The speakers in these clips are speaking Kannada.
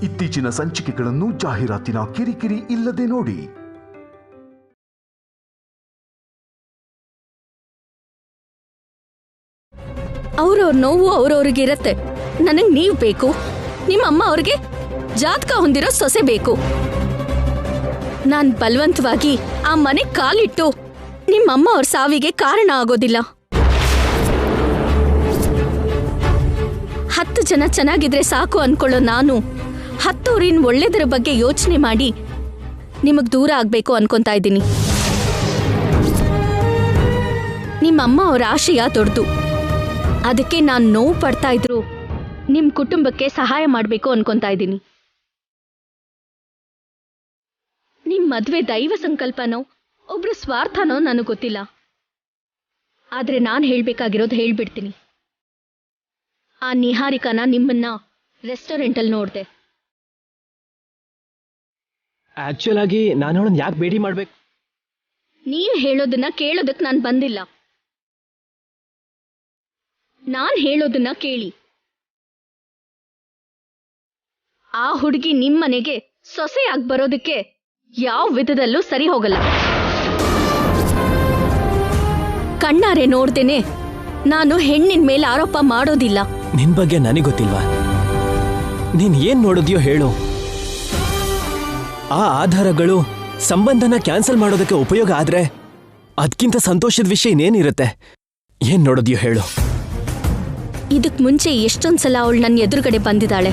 ಇತ್ತೀಚಿನ ಸಂಚಿಕೆಗಳನ್ನು ಜಾಹೀರಾತಿನ ಕಿರಿಕಿರಿ ಇಲ್ಲದೆ ನೋಡಿ. ಅವ್ರವ್ರ ನೋವು ಅವ್ರವ್ರಿಗೆ ಇರತ್ತೆ. ನನಗ್ ನೀವ್ ಬೇಕು, ನಿಮ್ಮಮ್ಮ ಅವ್ರಿಗೆ ಜಾತಕ ಹೊಂದಿರೋ ಸೊಸೆ ಬೇಕು. ನಾನ್ ಬಲವಂತವಾಗಿ ಆ ಮನೆ ಕಾಲಿಟ್ಟು ನಿಮ್ಮಮ್ಮ ಅವ್ರ ಸಾವಿಗೆ ಕಾರಣ ಆಗೋದಿಲ್ಲ. 10 ಜನ ಚೆನ್ನಾಗಿದ್ರೆ ಸಾಕು ಅನ್ಕೊಳ್ಳೋ ನಾನು 10 ಊರಿನ ಒಳ್ಳೆದರ ಬಗ್ಗೆ ಯೋಚನೆ ಮಾಡಿ ನಿಮಗ್ ದೂರ ಆಗ್ಬೇಕು ಅನ್ಕೊಂತಾ ಇದ್ದೀನಿ. ನಿಮ್ಮಮ್ಮ ಅವ್ರ ಆಶಯ ದೊಡ್ಡದು, ಅದಕ್ಕೆ ನಾನು ನೋವು ಪಡ್ತಾ ಇದ್ರು ನಿಮ್ ಕುಟುಂಬಕ್ಕೆ ಸಹಾಯ ಮಾಡ್ಬೇಕು ಅನ್ಕೊಂತಾ ಇದ್ದೀನಿ. ನಿಮ್ ಮದ್ವೆ ದೈವ ಸಂಕಲ್ಪನೋ ಒಬ್ರು ಸ್ವಾರ್ಥನೋ ನನಗೆ ಗೊತ್ತಿಲ್ಲ, ಆದ್ರೆ ನಾನು ಹೇಳ್ಬೇಕಾಗಿರೋದು ಹೇಳ್ಬಿಡ್ತೀನಿ. ಆ ನಿಹಾರಿಕನ ನಿಮ್ಮನ್ನ ರೆಸ್ಟೋರೆಂಟಲ್ಲಿ ನೋಡ್ದೆ. ಆಕ್ಚುಲ್ ಆಗಿ ನಾನು ಅವಳನ್ನ ಯಾಕೆ ಭೇಟಿ ಮಾಡ್ಬೇಕು? ನೀನ್ ಹೇಳೋದನ್ನ ಕೇಳೋದಕ್ ನಾನು ಬಂದಿಲ್ಲ. ನಾನ್ ಹೇಳೋದನ್ನ ಕೇಳಿ. ಆ ಹುಡುಗಿ ನಿಮ್ಮನೆಗೆ ಸೊಸೆಯಾಗಿ ಬರೋದಕ್ಕೆ ಯಾವ ವಿಧದಲ್ಲೂ ಸರಿ ಹೋಗಲ್ಲ. ಕಣ್ಣಾರೆ ನೋಡ್ದೇನೆ ನಾನು ಹೆಣ್ಣಿನ ಮೇಲೆ ಆರೋಪ ಮಾಡೋದಿಲ್ಲ. ನಿನ್ ಬಗ್ಗೆ ನನಗೆ ಗೊತ್ತಿಲ್ವಾ? ನೀನ್ ಏನ್ ನೋಡಿದ್ಯೋ ಹೇಳು. ಆ ಆಧಾರಗಳು ಸಂಬಂಧನ ಕ್ಯಾನ್ಸಲ್ ಮಾಡೋದಕ್ಕೆ ಉಪಯೋಗ ಆದ್ರೆ ಅದಕ್ಕಿಂತ ಸಂತೋಷದ ವಿಷಯ ಇನ್ನೇನಿರುತ್ತೆ? ಏನ್ ನೋಡಿದ್ಯೋ ಹೇಳು. ಇದಕ್ ಮುಂಚೆ ಎಷ್ಟೊಂದ್ಸಲ ಅವಳು ನನ್ನ ಎದುರುಗಡೆ ಬಂದಿದ್ದಾಳೆ.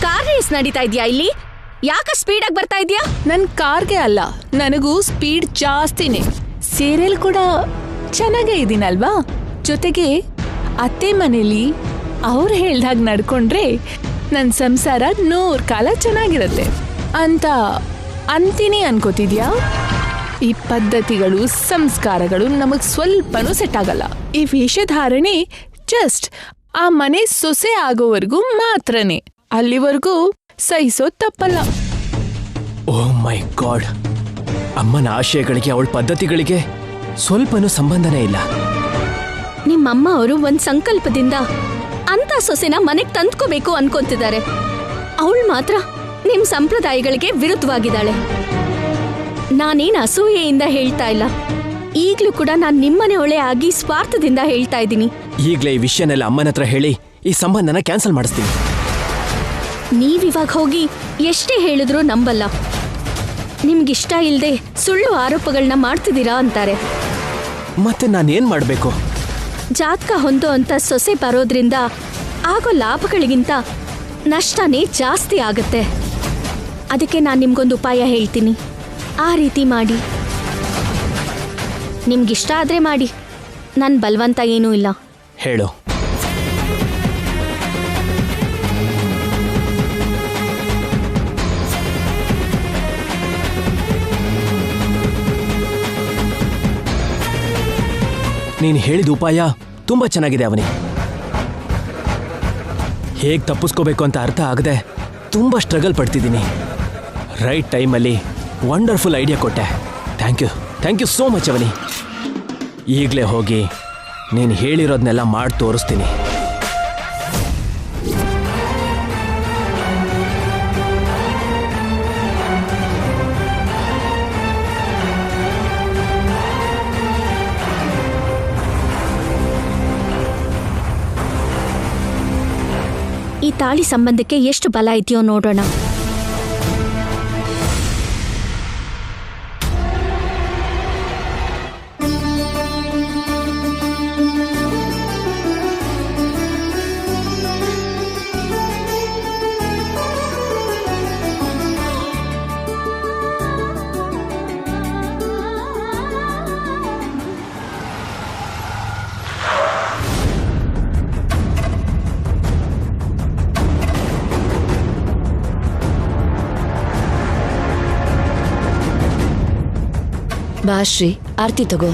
ಕಾರ್ ರೇಸ್ ನಡೀತಾ ಇದ್ಯಾ ಇಲ್ಲಿ? ಯಾಕ ಸ್ಪೀಡಾಗಿ ಬರ್ತಾ ಇದ್ಯಾ? ನನ್ ಕಾರ್ಗೆ ಅಲ್ಲ, ನನಗೂ ಸ್ಪೀಡ್ ಜಾಸ್ತಿನೇ. ಸೀರಿಯಲ್ ಕೂಡ ಚೆನ್ನಾಗೇ ಇದೀನಲ್ವಾ? ಜೊತೆಗೆ ಅತ್ತೆ ಮನೇಲಿ ಅವ್ರು ಹೇಳ್ದಾಗ ನಡ್ಕೊಂಡ್ರೆ ನನ್ ಸಂಸಾರ 100 ಕಾಲ ಚೆನ್ನಾಗಿರತ್ತೆ ಅಂತ ಅಂತೀನಿ ಅನ್ಕೋತಿದ್ಯಾ? ಈ ಪದ್ಧತಿಗಳು ಸಂಸ್ಕಾರಗಳು ನಮಗ್ ಸ್ವಲ್ಪನೂ ಸೆಟ್ ಆಗಲ್ಲ. ಈ ವೇಷಧಾರಣೆ ಜಸ್ಟ್ ಆ ಮನೆ ಸೊಸೆ ಆಗೋವರೆಗೂ ಮಾತ್ರನೇ, ಅಲ್ಲಿವರೆಗೂ ಸಹಿಸೋದ್ ತಪ್ಪಲ್ಲ. ಓ ಮೈ ಗಾಡ್, ಅಮ್ಮನ ಆಶಯಗಳಿಗೆ ಅವಳ ಪದ್ಧತಿಗಳಿಗೆ ಸ್ವಲ್ಪನೂ ಸಂಬಂಧನೇ ಇಲ್ಲ. ನಿಮ್ಮಮ್ಮ ಅವರು ಒಂದ್ ಸಂಕಲ್ಪದಿಂದ ಅಂತ ಸೊಸೆನ ಮನೆಗ್ ತಂದ್ಕೋಬೇಕು ಅನ್ಕೊಂತಿದ್ದಾರೆ. ಅವಳು ಮಾತ್ರ ನಿಮ್ ಸಂಪ್ರದಾಯಗಳಿಗೆ ವಿರುದ್ಧವಾಗಿದ್ದಾಳೆ. ನಾನೇನ್ ಅಸೂಯೆಯಿಂದ ಹೇಳ್ತಾ ಇಲ್ಲ, ಈಗ್ಲೂ ಕೂಡ ನಾನ್ ನಿಮ್ಮನೆ ಒಳೆ ಆಗಿ ಸ್ವಾರ್ಥದಿಂದ ಹೇಳ್ತಾ ಇದ್ದೀನಿ. ಈಗ್ಲೇ ಈ ವಿಷಯನೆಲ್ಲ ಅಮ್ಮನ ಹತ್ರ ಹೇಳಿ ಈ ಸಂಬಂಧನ ಕ್ಯಾನ್ಸಲ್ ಮಾಡಿಸ್ತೀನಿ. ನೀವಿವಾಗ ಹೋಗಿ ಎಷ್ಟೇ ಹೇಳಿದ್ರೂ ನಂಬಲ್ಲ. ನಿಮ್ಗಿಷ್ಟ ಇಲ್ದೆ ಸುಳ್ಳು ಆರೋಪಗಳನ್ನ ಮಾಡ್ತಿದ್ದೀರಾ ಅಂತಾರೆ. ಮತ್ತೆ ನಾನೇನ್ ಮಾಡ್ಬೇಕು? ಜಾತಕ ಹೊಂದೋ ಅಂತ ಸೊಸೆ ಬರೋದ್ರಿಂದ ಆಗೋ ಲಾಭಗಳಿಗಿಂತ ನಷ್ಟನೇ ಜಾಸ್ತಿ ಆಗತ್ತೆ. ಅದಕ್ಕೆ ನಾನು ನಿಮ್ಗೊಂದು ಉಪಾಯ ಹೇಳ್ತೀನಿ, ಆ ರೀತಿ ಮಾಡಿ. ನಿಮ್ಗಿಷ್ಟ ಆದ್ರೆ ಮಾಡಿ, ನನ್ ಬಲವಂತ ಏನೂ ಇಲ್ಲ. ಹೇಳು. ನೀನು ಹೇಳಿದ ಉಪಾಯ ತುಂಬಾ ಚೆನ್ನಾಗಿದೆ ಅವನಿ. ಹೇಗೆ ತಪ್ಪಿಸ್ಕೋಬೇಕು ಅಂತ ಅರ್ಥ ಆಗದೆ ತುಂಬಾ ಸ್ಟ್ರಗಲ್ ಪಡ್ತಿದ್ದೀನಿ. ರೈಟ್ ಟೈಮಲ್ಲಿ ವಂಡರ್ಫುಲ್ ಐಡಿಯಾ ಕೊಟ್ಟೆ. ಥ್ಯಾಂಕ್ ಯು ಸೋ ಮಚ್ ಅವನಿ. ಈಗಲೇ ಹೋಗಿ ನೀನು ಹೇಳಿರೋದನ್ನೆಲ್ಲ ಮಾಡಿ ತೋರಿಸ್ತೀನಿ. ಈ ತಾಳಿ ಸಂಬಂಧಕ್ಕೆ ಎಷ್ಟು ಬಲ ಇದೆಯೋ ನೋಡೋಣ. ಬಾ ಶ್ರೀ, ಆರ್ತಿ ತಗೋ.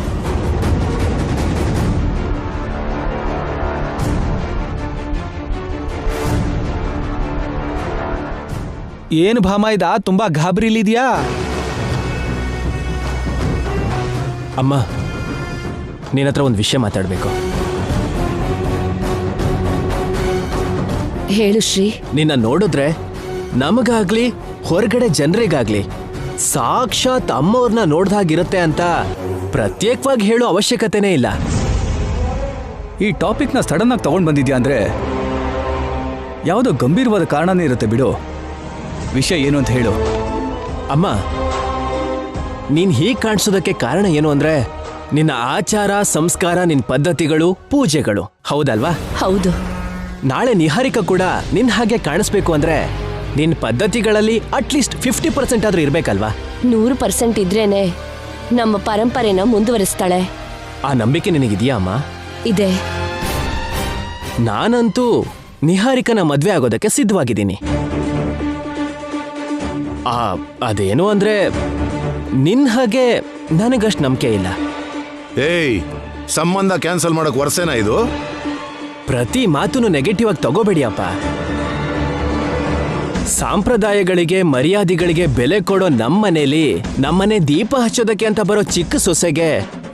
ಏನು ಭಾಮ, ಇದ ತುಂಬಾ ಗಾಬರಿಲಿದ್ಯಾ? ಅಮ್ಮ, ನಿನ್ನ ಹತ್ರ ಒಂದು ವಿಷಯ ಮಾತಾಡಬೇಕು. ಹೇಳು ಶ್ರೀ. ನಿನ್ನ ನೋಡಿದ್ರೆ ನಮಗಾಗ್ಲಿ ಹೊರಗಡೆ ಜನರಿಗಾಗ್ಲಿ ಸಾಕ್ಷಾತ್ ಅಮ್ಮವ್ರನ್ನ ನೋಡ್ದಾಗಿರುತ್ತೆ ಅಂತ ಪ್ರತ್ಯೇಕವಾಗಿ ಹೇಳೋ ಅವಶ್ಯಕತೆನೇ ಇಲ್ಲ. ಈ ಟಾಪಿಕ್ನ ಸಡನ್ ಆಗಿ ತಗೊಂಡು ಬಂದಿದ್ಯಾ ಅಂದ್ರೆ ಯಾವುದೋ ಗಂಭೀರವಾದ ಕಾರಣನೇ ಇರುತ್ತೆ ಬಿಡು. ವಿಷಯ ಏನು ಅಂತ ಹೇಳು. ಅಮ್ಮ, ನೀನ್ ಹೀಗೆ ಕಾಣಿಸೋದಕ್ಕೆ ಕಾರಣ ಏನು ಅಂದ್ರೆ ನಿನ್ನ ಆಚಾರ ಸಂಸ್ಕಾರ, ನಿನ್ನ ಪದ್ಧತಿಗಳು, ಪೂಜೆಗಳು, ಹೌದಲ್ವಾ? ಹೌದು. ನಾಳೆ ನಿಹಾರಿಕಾ ಕೂಡ ನಿನ್ ಹಾಗೆ ಕಾಣಿಸ್ಬೇಕು ಅಂದ್ರೆ ನಿನ್ ಪದ್ಧತಿಗಳಲ್ಲಿ ಅಟ್ಲೀಸ್ಟ್ 50% ಆದ್ರೂ ಇರ್ಬೇಕಲ್ವಾ? 100% ಇದ್ರೇನೆ ನಮ್ಮ ಪರಂಪರೆನ ಮುಂದುವರಿಸ್ತಾಳೆ. ಆ ನಂಬಿಕೆ ನಿನಗಿದೆಯಾ ಅಮ್ಮ? ಇದೆ. ನಾನಂತೂ ನಿಹಾರಿಕನ ಮದ್ವೆ ಆಗೋದಕ್ಕೆ ಸಿದ್ಧವಾಗಿದ್ದೀನಿ. ಅದೇನು ಅಂದ್ರೆ ನಿನ್ ಹಾಗೆ ನನಗಷ್ಟು ನಂಬಿಕೆ ಇಲ್ಲ. ಏಯ್, ಸಂಬಂಧ ಕ್ಯಾನ್ಸಲ್ ಮಾಡಕ್ ವರ್ಷೇನಾ ಇದು? ಪ್ರತಿ ಮಾತನ್ನು ನೆಗೆಟಿವ್ ಆಗಿ ತಗೋಬೇಡಿ ಅಪ್ಪ. ಸಾಂಪ್ರದಾಯಗಳಿಗೆ ಮರ್ಯಾದೆಗಳಿಗೆ ಬೆಲೆ ಕೊಡೋ ನಮ್ಮನೆ ದೀಪ ಹಚ್ಚೋದಕ್ಕೆ ಅಂತ ಬರೋ ಚಿಕ್ಕ ಸೊಸೆಗೆ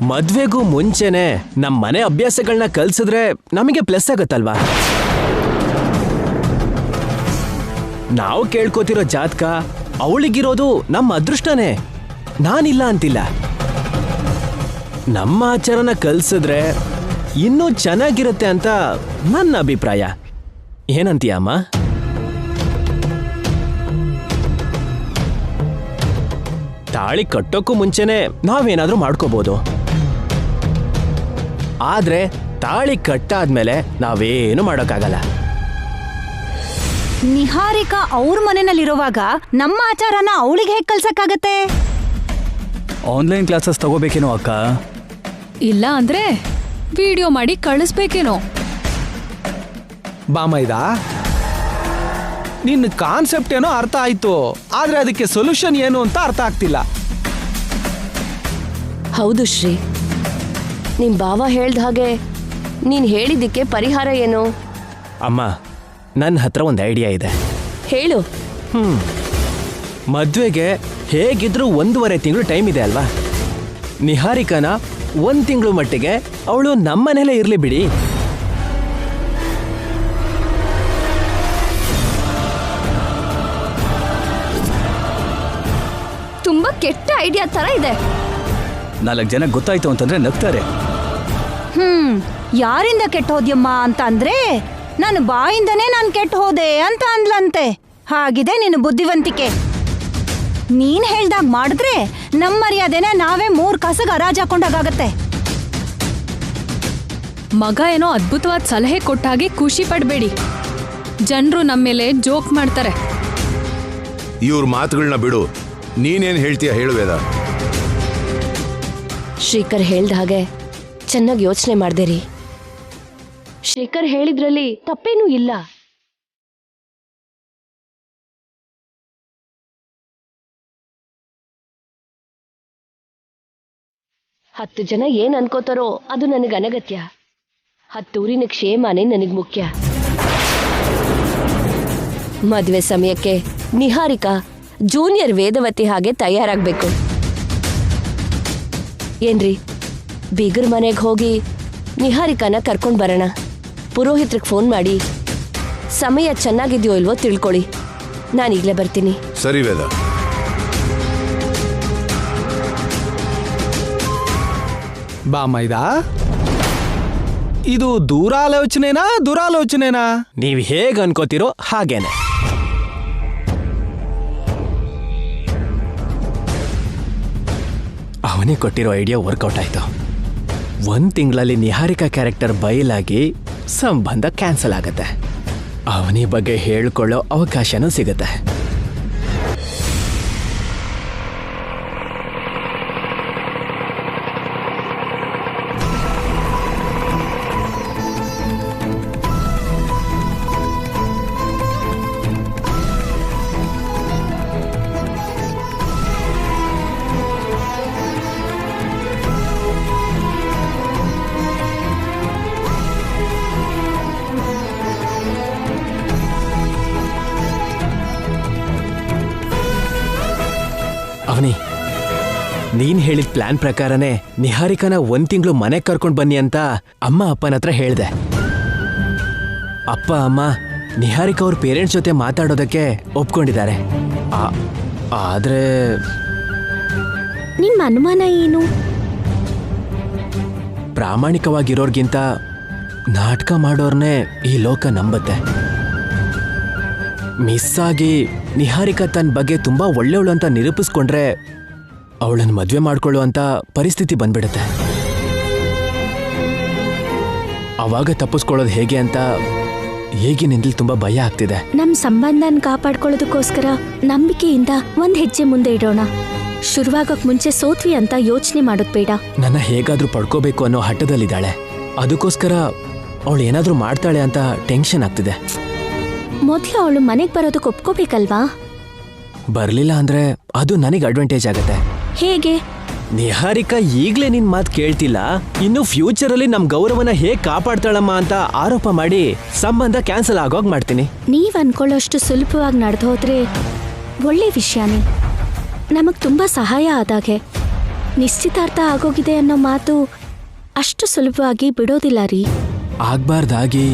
ಮದ್ವೆಗೂ ಮುಂಚೆನೆ ನಮ್ಮನೆ ಅಭ್ಯಾಸಗಳನ್ನ ಕಲ್ಸಿದ್ರೆ ನಮಗೆ ಪ್ಲಸ್ ಆಗತ್ತಲ್ವಾ? ನಾವು ಕೇಳ್ಕೋತಿರೋ ಜಾತಕ ಅವಳಿಗಿರೋದು ನಮ್ಮ ಅದೃಷ್ಟನೇ, ನಾನಿಲ್ಲ ಅಂತಿಲ್ಲ. ನಮ್ಮ ಆಚಾರನ ಕಲ್ಸಿದ್ರೆ ಇನ್ನೂ ಚೆನ್ನಾಗಿರುತ್ತೆ ಅಂತ ನನ್ನ ಅಭಿಪ್ರಾಯ. ಏನಂತೀಯ ಅಮ್ಮ? ತಾಳಿ ಕಟ್ಟೋಕ್ಕೂ ಮುಂಚೆನೆ ನಾವೇನಾದ್ರೂ ಮಾಡ್ಕೋಬಹುದು, ಆದ್ರೆ ತಾಳಿ ಕಟ್ಟಾದ್ಮೇಲೆ ನಾವೇನು ಮಾಡೋಕ್ಕಾಗಲ್ಲ. ನಿಹಾರಿಕಾ ಅವ್ರ ಮನೆಯಲ್ಲಿರುವಾಗ ನಮ್ಮ ಆಚಾರನ ಅವಳಿಗೆ ಹೇಗೆ ಕಲ್ಸಕ್ಕಾಗತ್ತೆ? ಆನ್ಲೈನ್ ಕ್ಲಾಸಸ್ ತಗೋಬೇಕೇನೋ ಅಕ್ಕ. ಇಲ್ಲ ಅಂದ್ರೆ ವಿಡಿಯೋ ಮಾಡಿ ಕಳಿಸ್ಬೇಕೇನೋ. ಬಾಮೈದ, ನಿನ್ನ ಕಾನ್ಸೆಪ್ಟ್ ಏನೋ ಅರ್ಥ ಆಯ್ತು, ಆದ್ರೆ ಅದಕ್ಕೆ ಸೊಲ್ಯೂಷನ್ ಏನು ಅಂತ ಅರ್ಥ ಆಗ್ತಿಲ್ಲ. ಹೌದು ಶ್ರೀ, ನಿಮ್ ಬಾವ ಹೇಳ್ದ ಹಾಗೆ ನೀನ್ ಹೇಳಿದ್ದಕ್ಕೆ ಪರಿಹಾರ ಏನು? ಅಮ್ಮ, ನನ್ನ ಹತ್ರ ಒಂದು ಐಡಿಯಾ ಇದೆ. ಹೇಳು. ಮದ್ವೆಗೆ ಹೇಗಿದ್ರೂ 1.5 ತಿಂಗಳು ಟೈಮ್ ಇದೆ ಅಲ್ವಾ? ನಿಹಾರಿಕಾನ 1 ತಿಂಗಳು ಮಟ್ಟಿಗೆ ಅವಳು ನಮ್ಮನೇಲೇ ಇರ್ಲಿ ಬಿಡಿ. ತುಂಬಾ ಕೆಟ್ಟ ಐಡಿಯಾ ತರ ಇದೆ. 4 ಜನ ಗೊತ್ತಾಯ್ತು ಅಂತಂದ್ರೆ ನಗ್ತಾರೆ. ಯಾರಿಂದ ಕೆಟ್ಟ ಹೋದ್ಯಮ್ಮ ಅಂತ ಅಂದ್ರೆ ನಾನು ಬಾಯಿಂದನೇ ನಾನು ಕೆಟ್ಟ ಹೋದೆ ಅಂತ ಅಂದ್ಲಂತೆ. ಹಾಗಿದೆ ನಿನ್ನ ಬುದ್ಧಿವಂತಿಕೆ. ನೀನ್ ಹೇಳ್ದಾಗ ಮಾಡಿದ್ರೆ ನಮ್ಮ ಮರ್ಯಾದೆನ ನಾವೇ 3 ಕಾಸಿಗೆ ಹರಾಜ್ ಹಾಕೊಂಡಾಗತ್ತೆ. ಮಗ ಏನೋ ಅದ್ಭುತವಾದ ಸಲಹೆ ಕೊಟ್ಟಾಗೆ ಖುಷಿ ಪಡ್ಬೇಡಿ. ಜನರು ನಮ್ಮ ಮೇಲೆ ಜೋಕ್ ಮಾಡ್ತಾರೆ. ಇವ್ರ ಮಾತುಗಳನ್ನ ಬಿಡು, ನೀನೇನ್ ಹೇಳ್ತೀಯ ಹೇಳು ವೇದ. ಶ್ರೀಕರ್ ಹೇಳ್ದ ಹಾಗೆ ಚೆನ್ನಾಗಿ ಯೋಚನೆ ಮಾಡ್ದೆ ರೀ. ಶ್ರೀಕರ್ ಹೇಳಿದ್ರಲ್ಲಿ ತಪ್ಪೇನೂ ಇಲ್ಲ. ಹತ್ತು ಜನ ಏನ್ ಅನ್ಕೋತಾರೋ ಅದು ನನಗೆ ಅನಗತ್ಯ. 10 ಊರಿನ ಕ್ಷೇಮನೇ ನನಗ್ ಮುಖ್ಯ. ಮದ್ವೆ ಸಮಯಕ್ಕೆ ನಿಹಾರಿಕಾ ಜೂನಿಯರ್ ವೇದವತಿ ಹಾಗೆ ತಯಾರಾಗ್ಬೇಕು. ಏನ್ರಿ, ಬೀಗರ್ ಮನೆಗೆ ಹೋಗಿ ನಿಹಾರಿಕಾನ ಕರ್ಕೊಂಡ್ ಬರೋಣ. ಪುರೋಹಿತ್ರಿಗೆ ಫೋನ್ ಮಾಡಿ ಸಮಯ ಚೆನ್ನಾಗಿದೆಯೋ ಇಲ್ವೋ ತಿಳ್ಕೊಳ್ಳಿ. ನಾನೀಗ್ಲೇ ಬರ್ತೀನಿ. ಸರಿ ವೇದ. ಬಾಮೈದ, ಇದು ದುರಾಲೋಚನೆನಾ? ನೀವು ಹೇಗೆ ಅನ್ಕೋತಿರೋ ಹಾಗೇನೆ. ಅವನಿಗೆ ಕೊಟ್ಟಿರೋ ಐಡಿಯಾ ವರ್ಕೌಟ್ ಆಯ್ತು. 1 ತಿಂಗಳಲ್ಲಿ ನಿಹಾರಿಕಾ ಕ್ಯಾರೆಕ್ಟರ್ ಬಯಲಾಗಿ ಸಂಬಂಧ ಕ್ಯಾನ್ಸಲ್ ಆಗತ್ತೆ. ಅವನಿ ಬಗ್ಗೆ ಹೇಳ್ಕೊಳ್ಳೋ ಅವಕಾಶನೂ ಸಿಗತ್ತೆ. ನೀನ್ ಹೇಳಿದ ಪ್ಲಾನ್ ಪ್ರಕಾರನೇ ನಿಹಾರಿಕನ 1 ತಿಂಗಳು ಮನೆಗೆ ಕರ್ಕೊಂಡು ಬನ್ನಿ ಅಂತ ಅಮ್ಮ ಅಪ್ಪನ ಹತ್ರ ಹೇಳ್ದೆ. ಅಪ್ಪ ಅಮ್ಮ ನಿಹಾರಿಕ ಅವ್ರ ಪೇರೆಂಟ್ಸ್ ಜೊತೆ ಮಾತಾಡೋದಕ್ಕೆ ಒಪ್ಕೊಂಡಿದ್ದಾರೆ. ಆದ್ರೆ ನಿಮ್ಮ ಅನುಮಾನ ಏನು? ಪ್ರಾಮಾಣಿಕವಾಗಿರೋರ್ಗಿಂತ ನಾಟಕ ಮಾಡೋರ್ನೇ ಈ ಲೋಕ ನಂಬತ್ತೆ. ಮಿಸ್ ಆಗಿ ನಿಹಾರಿಕಾ ತನ್ನ ಬಗ್ಗೆ ತುಂಬಾ ಒಳ್ಳೆಯವಳು ಅಂತ ನಿರೂಪಿಸ್ಕೊಂಡ್ರೆ ಅವಳನ್ನು ಮದುವೆ ಮಾಡ್ಕೊಳ್ಳುವಂತ ಪರಿಸ್ಥಿತಿ ಬಂದ್ಬಿಡುತ್ತೆ. ಅವಾಗ ತಪ್ಪಿಸ್ಕೊಳ್ಳೋದು ಹೇಗೆ ಅಂತ ಹೇಗಿನಿಂದಲೂ ತುಂಬಾ ಭಯ ಆಗ್ತಿದೆ. ನಮ್ ಸಂಬಂಧನ ಕಾಪಾಡ್ಕೊಳ್ಳೋದಕ್ಕೋಸ್ಕರ ನಂಬಿಕೆಯಿಂದ ಒಂದ್ ಹೆಜ್ಜೆ ಮುಂದೆ ಇಡೋಣ. ಶುರುವಾಗಕ್ ಮುಂಚೆ ಸೋತ್ವಿ ಅಂತ ಯೋಚನೆ ಮಾಡೋದ್ ಬೇಡ. ನನ್ನ ಹೇಗಾದ್ರೂ ಪಡ್ಕೋಬೇಕು ಅನ್ನೋ ಹಠದಲ್ಲಿದ್ದಾಳೆ. ಅದಕ್ಕೋಸ್ಕರ ಅವಳು ಏನಾದ್ರೂ ಮಾಡ್ತಾಳೆ ಅಂತ ಟೆನ್ಷನ್ ಆಗ್ತಿದೆ. ಮೊದ್ಲು ಅವಳು ಮನೆಗ್ ಬರೋದಕ್ಕೆ ಒಪ್ಕೋಬೇಕಲ್ವಾ? ಬರ್ಲಿಲ್ಲ ಅಂದ್ರೆ ಅದು ನನಗೆ ಅಡ್ವಾಂಟೇಜ್ ಆಗತ್ತೆ. ಹೇಗೆ? ನಿಹಾರಿಕಾ ಈಗ್ಲೇ ನಿನ್ ಮಾತು ಕೇಳ್ತಿಲ್ಲ, ಇನ್ನು ಫ್ಯೂಚರ್ ಅಲ್ಲಿ ನಮ್ ಗೌರವನ ಹೇಗ್ ಕಾಪಾಡ್ತಾಳಮ್ಮ ಅಂತ ಆರೋಪ ಮಾಡಿ ಸಂಬಂಧ ಕ್ಯಾನ್ಸಲ್ ಆಗೋಗ್ ಮಾಡ್ತೀನಿ. ನೀವ್ ಅನ್ಕೊಳ್ಳೋಷ್ಟು ಸುಲಭವಾಗಿ ನಡೆದು ಹೋದ್ರೆ ಒಳ್ಳೆ ವಿಷಯನೇ. ನಮಗ್ ತುಂಬಾ ಸಹಾಯ ಆದಾಗೆ. ನಿಶ್ಚಿತಾರ್ಥ ಆಗೋಗಿದೆ ಅನ್ನೋ ಮಾತು ಅಷ್ಟು ಸುಲಭವಾಗಿ ಬಿಡೋದಿಲ್ಲ ರೀ. ಆಗ್ಬಾರ್ದಾಗಿ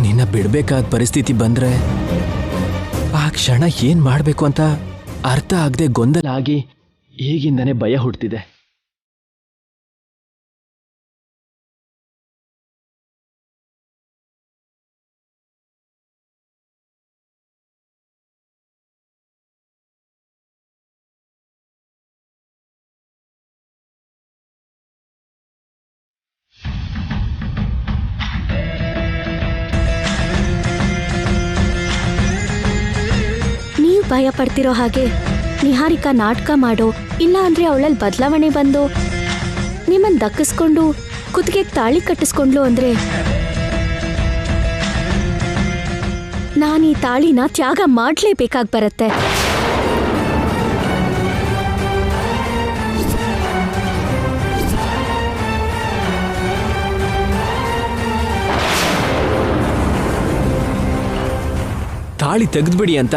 ನಿನ್ನ ಬಿಡ್ಬೇಕಾದ ಪರಿಸ್ಥಿತಿ ಬಂದ್ರೆ ಆ ಕ್ಷಣ ಏನ್ ಮಾಡ್ಬೇಕು ಅಂತ ಅರ್ಥ ಆಗದೆ ಗೊಂದಲ ಆಗಿ ಈಗಿಂದನೇ ಭಯ ಹುಡ್ತಿದೆ. ಭಯ ಪಡ್ತಿರೋ ಹಾಗೆ ನಿಹಾರಿಕಾ ನಾಟಕ ಮಾಡೋ, ಇಲ್ಲ ಅಂದ್ರೆ ಅವಳಲ್ಲಿ ಬದಲಾವಣೆ ಬಂದು ನಿಮ್ಮನ್ನ ದಕ್ಕಿಸ್ಕೊಂಡು ಕುತ್ತಿಗೆಗೆ ತಾಳಿ ಕಟ್ಟಿಸ್ಕೊಂಡ್ಲು ಅಂದ್ರೆ ನಾನು ಈ ತಾಳಿನ ತ್ಯಾಗ ಮಾಡ್ಲೇಬೇಕಾಗಿ ಬರುತ್ತೆ. ತಾಳಿ ತೆಗೆದ್ಬಿಡಿ ಅಂತ,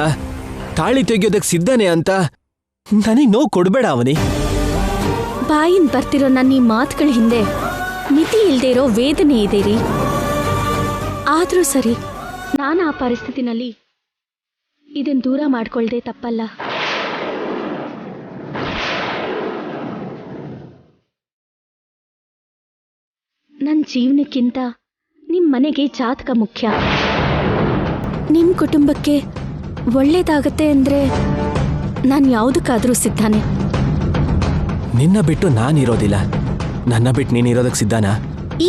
ತಾಳಿ ತೆಗಿಯೋದಕ್ಕೆ ಸಿದ್ಧನೆ ಅಂತ ನನಗೆ ನೋವು ಕೊಡ್ಬೇಡ ಅವನಿ. ಬಾಯಿಂದ ಬರ್ತಿರೋ ನನ್ನ ಈ ಮಾತುಗಳ ಹಿಂದೆ ಮಿತಿ ಇಲ್ದೇ ಇರೋ ವೇದನೆ ಇದೆ ರೀ. ಆದ್ರೂ ಸರಿ, ನಾನು ಆ ಪರಿಸ್ಥಿತಿನಲ್ಲಿ ಇದನ್ನ ದೂರ ಮಾಡ್ಕೊಳ್ದೆ ತಪ್ಪಲ್ಲ. ನನ್ನ ಜೀವನಕ್ಕಿಂತ ನಿಮ್ಮ ಮನೆಗೆ ಜಾತಕ ಮುಖ್ಯ. ನಿಮ್ಮ ಕುಟುಂಬಕ್ಕೆ ಒಳ್ಳೇದಾಗತ್ತೆ ಅಂದ್ರೆ ನಾನು ಯಾವುದಕ್ಕಾದ್ರೂ ಸಿದ್ಧಾನೆ. ನಿನ್ನ ಬಿಟ್ಟು ನಾನಿರೋದಿಲ್ಲ, ನನ್ನ ಬಿಟ್ಟು ನೀನಿರೋದಕ್ಕೆ ಸಿದ್ಧಾನಾ?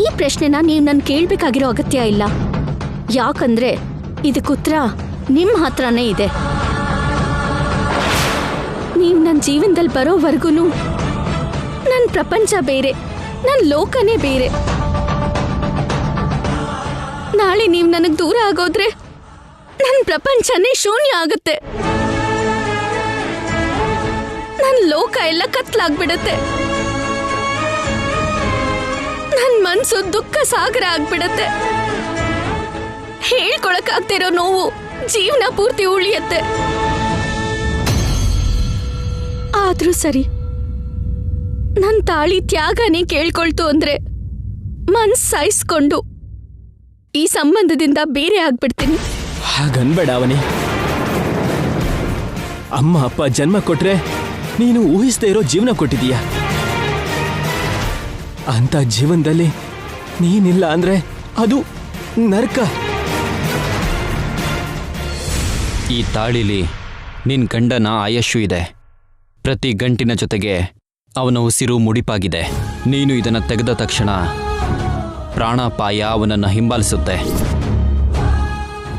ಈ ಪ್ರಶ್ನೆನ ನೀವು ನಾನು ಕೇಳಬೇಕಾಗಿರೋ ಅಗತ್ಯ ಇಲ್ಲ. ಯಾಕಂದ್ರೆ ಇದಕ್ಕೆ ಉತ್ತರ ನಿಮ್ಮ ಹತ್ರನೇ ಇದೆ. ನೀವು ನನ್ನ ಜೀವನದಲ್ಲಿ ಬರೋವರೆಗೂ ನನ್ನ ಪ್ರಪಂಚ ಬೇರೆ, ನನ್ನ ಲೋಕನೇ ಬೇರೆ. ನಾಳೆ ನೀವು ನನಗೆ ದೂರ ಆಗೋದ್ರೆ ನನ್ನ ಪ್ರಪಂಚನೇ ಶೂನ್ಯ ಆಗುತ್ತೆ. ನನ್ನ ಲೋಕ ಎಲ್ಲ ಕತ್ಲಾಗ್ಬಿಡತ್ತೆ. ನನ್ನ ಮನ್ಸು ದುಃಖ ಸಾಗರ ಆಗ್ಬಿಡತ್ತೆ. ಹೇಳ್ಕೊಳಕ್ಕಾಗ್ತಿರೋ ನೋವು ಜೀವನ ಪೂರ್ತಿ ಉಳಿಯತ್ತೆ. ಆದ್ರೂ ಸರಿ, ನನ್ನ ತಾಳಿ ತ್ಯಾಗನೇ ಕೇಳ್ಕೊಳ್ತು ಅಂದ್ರೆ ಮನ್ಸ್ ಸಾಯಿಸ್ಕೊಂಡು ಈ ಸಂಬಂಧದಿಂದ ಬೇರೆ ಆಗ್ಬಿಡ್ತೀನಿ. ಹಾಗನ್ಬೇಡ ಅವನಿ. ಅಮ್ಮ ಅಪ್ಪ ಜನ್ಮ ಕೊಟ್ರೆ ನೀನು ಊಹಿಸದೇ ಇರೋ ಜೀವನ ಕೊಟ್ಟಿದೀಯ. ಅಂತ ಜೀವನದಲ್ಲಿ ನೀನಿಲ್ಲ ಅಂದ್ರೆ ಅದು ನರಕ. ಈ ತಾಳಿಲಿ ನಿನ್ ಗಂಡನ ಆಯಸ್ಸು ಇದೆ. ಪ್ರತಿ ಗಂಟಿನ ಜೊತೆಗೆ ಅವನ ಉಸಿರು ಮುಡಿಪಾಗಿದೆ. ನೀನು ಇದನ್ನು ತೆಗೆದ ತಕ್ಷಣ ಪ್ರಾಣಾಪಾಯ ಅವನನ್ನು ಹಿಂಬಾಲಿಸುತ್ತೆ.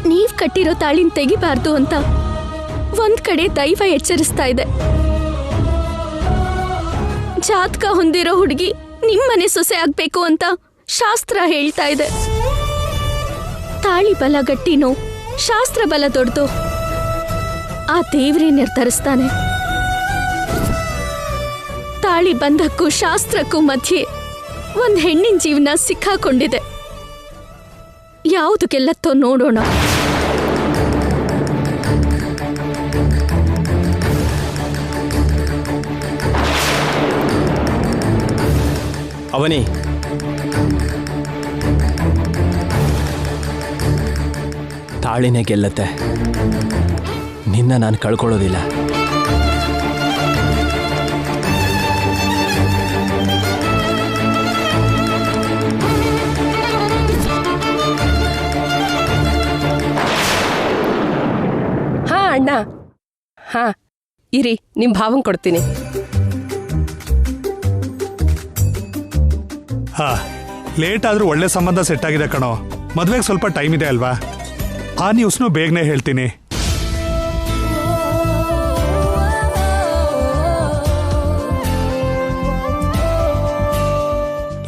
ನೀವ್ ಕಟ್ಟಿರೋ ತಾಳಿನ ತೆಗಿಬಾರ್ದು ಅಂತ ಒಂದ್ ಕಡೆ ದೈವ ಎಚ್ಚರಿಸ್ತಾ ಇದೆ. ಜಾತಕ ಹೊಂದಿರೋ ಹುಡುಗಿ ನಿಮ್ಮನೆ ಸೊಸೆ ಆಗ್ಬೇಕು ಅಂತ ಶಾಸ್ತ್ರ ಹೇಳ್ತಾ ಇದೆ. ತಾಳಿ ಬಲ ಗಟ್ಟಿನೋ ಶಾಸ್ತ್ರ ಬಲ ದೊಡ್ಡದು ಆ ದೇವ್ರೇ ನಿರ್ಧರಿಸ್ತಾನೆ. ತಾಳಿ ಬಂಧಕ್ಕೂ ಶಾಸ್ತ್ರಕ್ಕೂ ಮಧ್ಯೆ ಒಂದ್ ಹೆಣ್ಣಿನ ಜೀವನ ಸಿಕ್ಕಾಕೊಂಡಿದೆ. ಯಾವುದು ಗೆಲ್ಲತ್ತೋ ನೋಡೋಣ. ಅವನಿ, ತಾಳಿನೇ ಗೆಲ್ಲತ್ತೆ, ನಿನ್ನ ನಾನು ಕಳ್ಕೊಳ್ಳೋದಿಲ್ಲ. ಹಾ ಅಣ್ಣ, ಹಾ ಇರಿ, ನಿಮ್ ಭಾವನ್ ಕೊಡ್ತೀನಿ. ಹಾ, ಲೇಟ್ ಆದ್ರೂ ಒಳ್ಳೆ ಸಂಬಂಧ ಸೆಟ್ ಆಗಿದೆ ಕಣೋ. ಮದ್ವೆಗೆ ಸ್ವಲ್ಪ ಟೈಮ್ ಇದೆ ಅಲ್ವಾ? ಆ ನ್ಯೂಸ್ನು ಬೇಗನೆ ಹೇಳ್ತೀನಿ.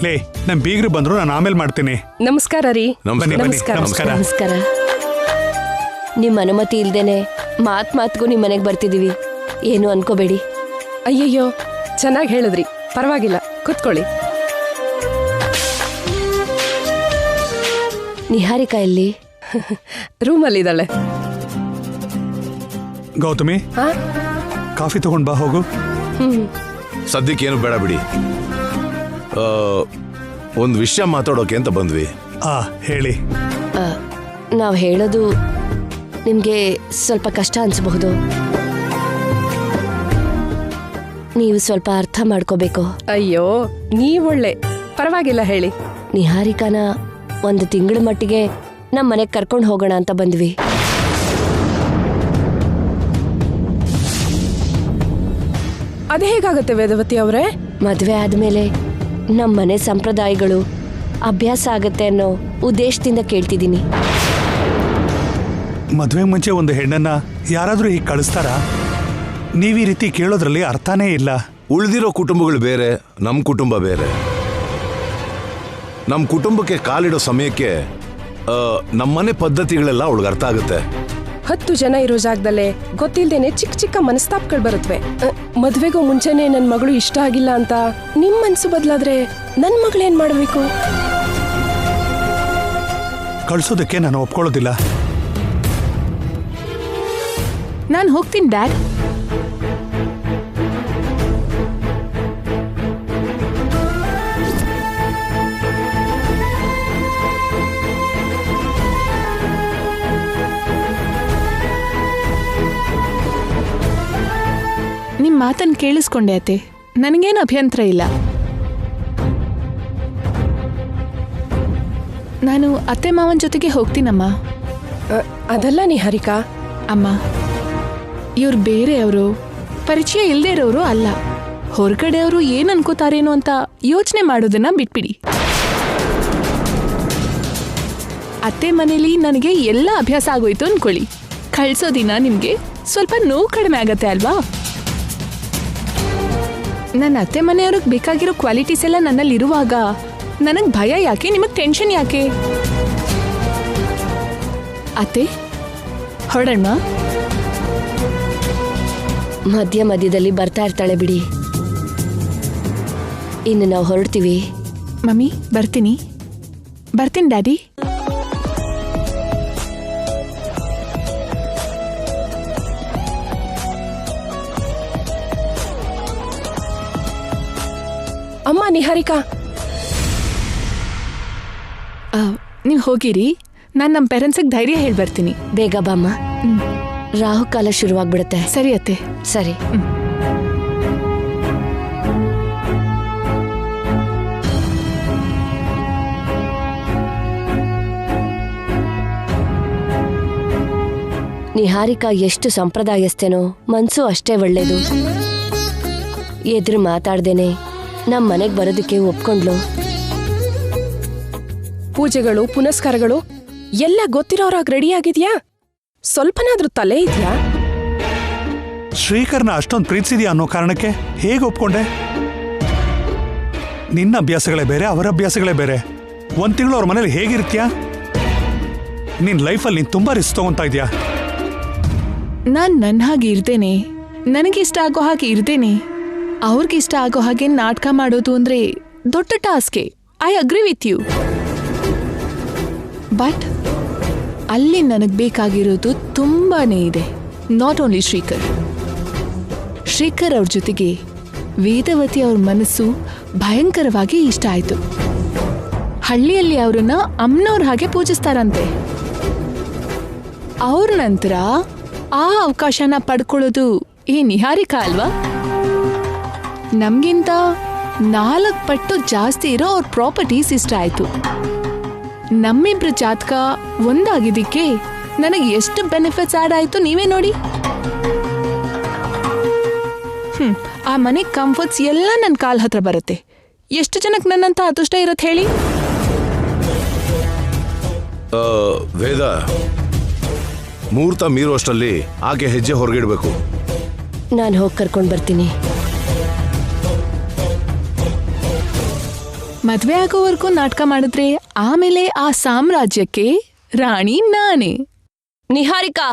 ಲೇ, ನಮ್ ಬೀಗ್ರು ಬಂದ್ರು, ನಾನು ಆಮೇಲೆ ಮಾಡ್ತೀನಿ. ನಮಸ್ಕಾರ ರೀ. ಬನ್ನಿ, ಬನ್ನಿ. ನಮಸ್ಕಾರ. ನಮಸ್ಕಾರ. ನಿಮ್ಮ ಅನುಮತಿ ಇಲ್ದೇನೆ ಮಾತ್ಗೂ ನಿಮ್ಮ ಮನೆಗೆ ಬರ್ತಿದೀವಿ, ಏನು ಅನ್ಕೋಬೇಡಿ. ಅಯ್ಯಯ್ಯೋ, ಚೆನ್ನಾಗಿ ಹೇಳಿದ್ರಿ, ಪರವಾಗಿಲ್ಲ, ಕೂತ್ಕೊಳ್ಳಿ. ನಿಹಾರಿಕಾ ಎಲ್ಲಿ? ರೂಮಲ್ಲಿದ್ದಾಳೆ. ಗೌತಮಿ, ಕಾಫಿ ತಗೊಂಡ್ ಬಾ, ಹೋಗು. ಸದ್ಯಕ್ಕೇನು ಬೇಡ ಬಿಡಿ. ಒಂದು ವಿಷಯ ಮಾತಾಡೋಕೆ ಅಂತ ಬಂದ್ವಿ. ಹೇಳಿ. ನಾವು ಹೇಳೋದು ನಿಮ್ಗೆ ಸ್ವಲ್ಪ ಕಷ್ಟ ಅನ್ಸಬಹುದು, ನೀವು ಸ್ವಲ್ಪ ಅರ್ಥ ಮಾಡ್ಕೋಬೇಕು. ಅಯ್ಯೋ, ನೀವೊಳ್ಳೆ, ಪರವಾಗಿಲ್ಲ, ಹೇಳಿ. ನಿಹಾರಿಕಾನ ಒಂದು ತಿಂಗಳ ಮಟ್ಟಿಗೆ ನಮ್ಮ ಮನೆಗೆ ಕರ್ಕೊಂಡು ಹೋಗೋಣ ಅಂತ ಬಂದ್ವಿ. ಅದೇ ಹೇಗಾಗತ್ತೆ ವೇದವತಿ ಅವರೇ? ಮದುವೆ ಆದ್ಮೇಲೆ ನಮ್ಮ ಮನೆ ಸಂಪ್ರದಾಯಗಳು ಅಭ್ಯಾಸ ಆಗತ್ತೆ ಅನ್ನೋ ಉದ್ದೇಶದಿಂದ ಕೇಳ್ತಿದ್ದೀನಿ. ಮದ್ವೆ ಮುಂಚೆ ಒಂದು ಹೆಣ್ಣನ್ನ ಯಾರಾದ್ರೂ ಹೀಗೆ ಕಳಿಸ್ತಾರಾ? ನೀವೀ ರೀತಿ ಕೇಳೋದ್ರಲ್ಲಿ ಅರ್ಥನೇ ಇಲ್ಲ. ಉಳಿದಿರೋ ಕುಟುಂಬಗಳು ಬೇರೆ, ನಮ್ಮ ಕುಟುಂಬ ಬೇರೆ. ನಮ್ಮ ಕುಟುಂಬಕ್ಕೆ ಕಾಲಿಡೋ ಸಮಯಕ್ಕೆ ನಮ್ಮನೆ ಪದ್ಧತಿಗಳೆಲ್ಲ ಅವಳಿಗೆ ಅರ್ಥ ಆಗುತ್ತೆ. 10 ಜನ ಇರೋ ಜಾಗದಲ್ಲೇ ಗೊತ್ತಿಲ್ದೇನೆ ಚಿಕ್ಕ ಚಿಕ್ಕ ಮನಸ್ತಾಪಗಳು ಬರುತ್ತವೆ. ಮದ್ವೆಗೂ ಮುಂಚೆನೆ ನನ್ನ ಮಗಳು ಇಷ್ಟ ಆಗಿಲ್ಲ ಅಂತ ನಿಮ್ ಮನ್ಸು ಬದಲಾದ್ರೆ ನನ್ನ ಮಗಳೇನ್ ಮಾಡಬೇಕು? ಕಳ್ಸೋದಕ್ಕೆ ನಾನು ಒಪ್ಕೊಳ್ಳೋದಿಲ್ಲ. ನಾನು ಹೋಗ್ತೀನಿ ಡ್ಯಾಡ್. ನಿಮ್ಮ ಮಾತನ್ನು ಕೇಳಿಸ್ಕೊಂಡೆ ಅತ್ತೆ, ನನಗೇನು ಅಭ್ಯಂತರ ಇಲ್ಲ. ನಾನು ಅತ್ತೆ ಮಾವನ ಜೊತೆಗೆ ಹೋಗ್ತೀನಮ್ಮ. ಅದಲ್ಲ ನಿಹಾರಿಕಾ. ಅಮ್ಮ, ಇವ್ರು ಬೇರೆಯವರು, ಪರಿಚಯ ಇಲ್ಲದೆ ಇರೋರು ಅಲ್ಲ. ಹೊರಗಡೆಯವರು ಏನು ಅನ್ಕೋತಾರೇನೋ ಅಂತ ಯೋಚನೆ ಮಾಡೋದನ್ನ ಬಿಟ್ಬಿಡಿ. ಅತ್ತೆ ಮನೇಲಿ ನನಗೆ ಎಲ್ಲ ಅಭ್ಯಾಸ ಆಗೋಯ್ತು ಅನ್ಕೊಳ್ಳಿ. ಕಳ್ಸೋ ದಿನ ನಿಮಗೆ ಸ್ವಲ್ಪ ನೋವು ಕಡಿಮೆ ಆಗತ್ತೆ ಅಲ್ವಾ? ನನ್ನ ಅತ್ತೆ ಮನೆಯವ್ರಿಗೆ ಬೇಕಾಗಿರೋ ಕ್ವಾಲಿಟೀಸ್ ಎಲ್ಲ ನನ್ನಲ್ಲಿ ಇರುವಾಗ ನನಗೆ ಭಯ ಯಾಕೆ, ನಿಮಗೆ ಟೆನ್ಷನ್ ಯಾಕೆ? ಅತ್ತೆ, ಹೊರಡೋಣ. ಮಧ್ಯ ಮಧ್ಯದಲ್ಲಿ ಬರ್ತಾ ಇರ್ತಾಳೆ ಬಿಡಿ. ಇನ್ನು ನಾವು ಹೊರಡ್ತೀವಿ. ಮಮ್ಮಿ, ಬರ್ತೀನಿ ಡ್ಯಾಡಿ. ಅಮ್ಮ, ನಿಹಾರಿಕಾ, ನೀವು ಹೋಗಿರಿ, ನಾನು ನಮ್ಮ ಪೇರೆಂಟ್ಸಿಗೆ ಧೈರ್ಯ ಹೇಳಿ ಬರ್ತೀನಿ. ಬೇಗ ಬಾಮ್ಮ, ರಾಹುಕಾಲ ಶುರುವಾಗ್ಬಿಡುತ್ತೆ. ಸರಿ ಅತ್ತೆ. ಸರಿ. ನಿಹಾರಿಕಾ ಎಷ್ಟು ಸಂಪ್ರದಾಯಸ್ಥೇನೋ, ಮನ್ಸು ಅಷ್ಟೇ ಒಳ್ಳೇದು. ಎದುರು ಮಾತಾಡ್ದೇನೆ ನಮ್ಮ ಮನೆಗೆ ಬರೋದಕ್ಕೆ ಒಪ್ಕೊಂಡ್ಲು. ಪೂಜೆಗಳು, ಪುನಸ್ಕಾರಗಳು ಎಲ್ಲ ಗೊತ್ತಿರೋರಾಗ ರೆಡಿ ಆಗಿದ್ಯಾ? ಸ್ವಲ್ಪನಾದ್ರೂ ತಲೆ ಇದೆಯಾ? ಶ್ರೀಕರ್ನ ಅಷ್ಟೊಂದು ಪ್ರೀತಿಸಿದ್ಯಾ ಅನ್ನೋ ಕಾರಣಕ್ಕೆ ಹೇಗೆ ಒಪ್ಕೊಂಡೆ? ನಿನ್ನ ಅಭ್ಯಾಸಗಳೇ ಬೇರೆ, ಅವರ ಅಭ್ಯಾಸಗಳೇ ಬೇರೆ. 1 ತಿಂಗಳು ಅವ್ರ ಮನೇಲಿ ಹೇಗಿರ್ತೀಯಾ? ನಿನ್ನ ಲೈಫಲ್ಲಿ ನೀನು ತುಂಬಾ ರಿಸ್ಕ್ ತಗೊಂತಾ ಇದೆಯಾ? ನಾನು ನನ್ನ ಹಾಗೆ ಇರ್ತೇನೆ, ನನಗಿಷ್ಟ ಆಗೋ ಹಾಗೆ ಇರ್ತೇನೆ. ಅವ್ರಿಗಿಷ್ಟ ಆಗೋ ಹಾಗೆ ನಾಟಕ ಮಾಡೋದು ಅಂದ್ರೆ ದೊಡ್ಡ ಟಾಸ್ಕೆ. I agree with you. But ಅಲ್ಲಿ ನನಗೆ ಬೇಕಾಗಿರೋದು ತುಂಬಾನೇ ಇದೆ. ನಾಟ್ ಓನ್ಲಿ ಶ್ರೀಕರ್ ಅವ್ರ ಜೊತೆಗೆ ವೇದವತಿ ಅವ್ರ ಮನಸ್ಸು ಭಯಂಕರವಾಗಿ ಇಷ್ಟ ಆಯ್ತು. ಹಳ್ಳಿಯಲ್ಲಿ ಅವ್ರನ್ನ ಅಮ್ಮನವ್ರ ಹಾಗೆ ಪೂಜಿಸ್ತಾರಂತೆ. ಅವ್ರ ನಂತರ ಆ ಅವಕಾಶನ ಪಡ್ಕೊಳ್ಳೋದು ಈ ನಿಹಾರಿಕಾ ಅಲ್ವಾ? ನಮ್ಗಿಂತ 4 ಪಟ್ಟು ಜಾಸ್ತಿ ಇರೋ ಅವ್ರ ಪ್ರಾಪರ್ಟೀಸ್ ಇಷ್ಟ ಆಯ್ತು. ನಮ್ಮಿಬ್ರ ಜಾತಕ ಒಂದಾಗಿದ್ದಕ್ಕೆ ನನಗೆ ಎಷ್ಟು ಬೆನಿಫಿಟ್ಸ್ ಆಡ್ ಆಯ್ತು ನೀವೇ ನೋಡಿ. ಆ ಮನೆ ಕಂಫರ್ಟ್ಸ್ ಎಲ್ಲ ನನ್ನ ಕಾಲ್ ಹತ್ರ ಬರುತ್ತೆ. ಎಷ್ಟು ಜನಕ್ಕೆ ನನ್ನಂತ ಅದೃಷ್ಟ ಇರತ್ತೆ ಹೇಳಿ? ವೇದ, ಮುಹೂರ್ತ ಮೀರುವಷ್ಟರಲ್ಲಿ ಆಕೆ ಹೆಜ್ಜೆ ಹೊರಗಿಡ್ಬೇಕು. ನಾನು ಹೋಗಿ ಕರ್ಕೊಂಡು ಬರ್ತೀನಿ. ಮದ್ವೆ ಆಗೋವರೆಗೂ ನಾಟಕ ಮಾಡಿದ್ರೆ ಆಮೇಲೆ ಆ ಸಾಮ್ರಾಜ್ಯಕ್ಕೆ ರಾಣಿ ನಾನೇ. ನಿಹಾರಿಕಾ